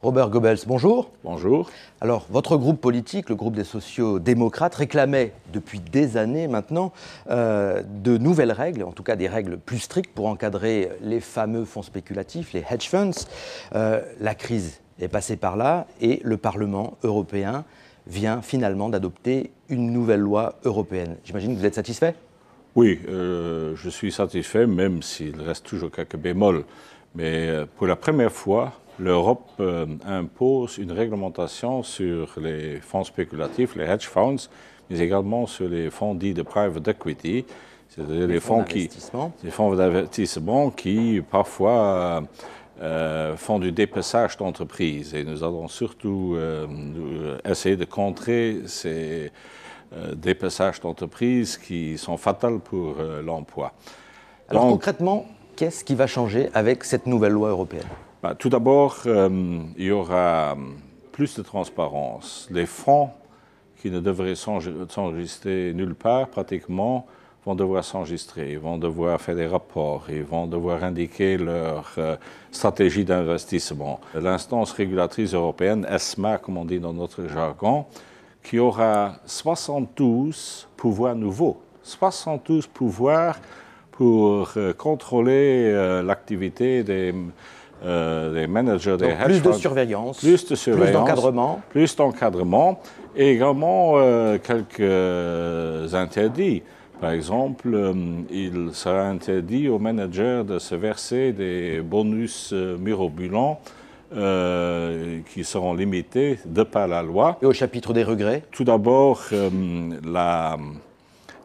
Robert Goebbels, bonjour. Bonjour. Alors, votre groupe politique, le groupe des sociaux-démocrates, réclamait depuis des années maintenant de nouvelles règles, en tout cas des règles plus strictes pour encadrer les fameux fonds spéculatifs, les hedge funds. La crise est passée par là et le Parlement européen vient finalement d'adopter une nouvelle loi européenne. J'imagine que vous êtes satisfait ? Oui, je suis satisfait, même s'il reste toujours quelques bémols. Mais pour la première fois, l'Europe impose une réglementation sur les fonds spéculatifs, les hedge funds, mais également sur les fonds dits de private equity, c'est-à-dire les fonds d'investissement qui parfois font du dépeçage d'entreprises. Et nous allons surtout essayer de contrer ces dépeçages d'entreprises qui sont fatales pour l'emploi. Alors concrètement, qu'est-ce qui va changer avec cette nouvelle loi européenne ? Tout d'abord, il y aura plus de transparence. Les fonds qui ne devraient s'enregistrer nulle part, pratiquement, vont devoir s'enregistrer, ils vont devoir faire des rapports, ils vont devoir indiquer leur stratégie d'investissement. L'instance régulatrice européenne, ESMA, comme on dit dans notre jargon, qui aura 72 pouvoirs nouveaux, 72 pouvoirs pour contrôler l'activité des managers des hedge funds. Plus de surveillance, plus d'encadrement et également quelques interdits. Par exemple, il sera interdit aux managers de se verser des bonus mirobolants qui seront limités de par la loi. Et au chapitre des regrets ? Tout d'abord, la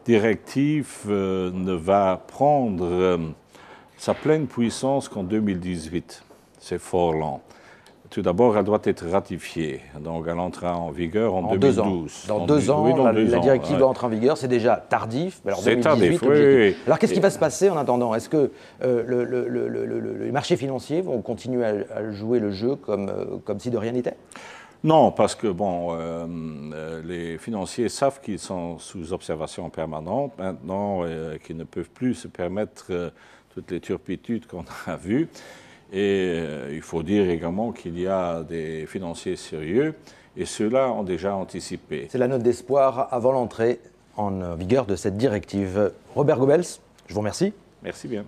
directive ne va prendre sa pleine puissance qu'en 2018. C'est fort lent. Tout d'abord, elle doit être ratifiée. Donc, elle entrera en vigueur en 2012. Dans deux ans, la directive doit entrer en vigueur. C'est déjà tardif. C'est tardif, oui. Alors, qu'est-ce qui va se passer en attendant ? Est-ce que les marchés financiers vont continuer à jouer le jeu comme si de rien n'était ? Non, parce que les financiers savent qu'ils sont sous observation permanente maintenant, qu'ils ne peuvent plus se permettre toutes les turpitudes qu'on a vues. Et il faut dire également qu'il y a des financiers sérieux et ceux-là ont déjà anticipé. C'est la note d'espoir avant l'entrée en vigueur de cette directive. Robert Goebbels, je vous remercie. Merci bien.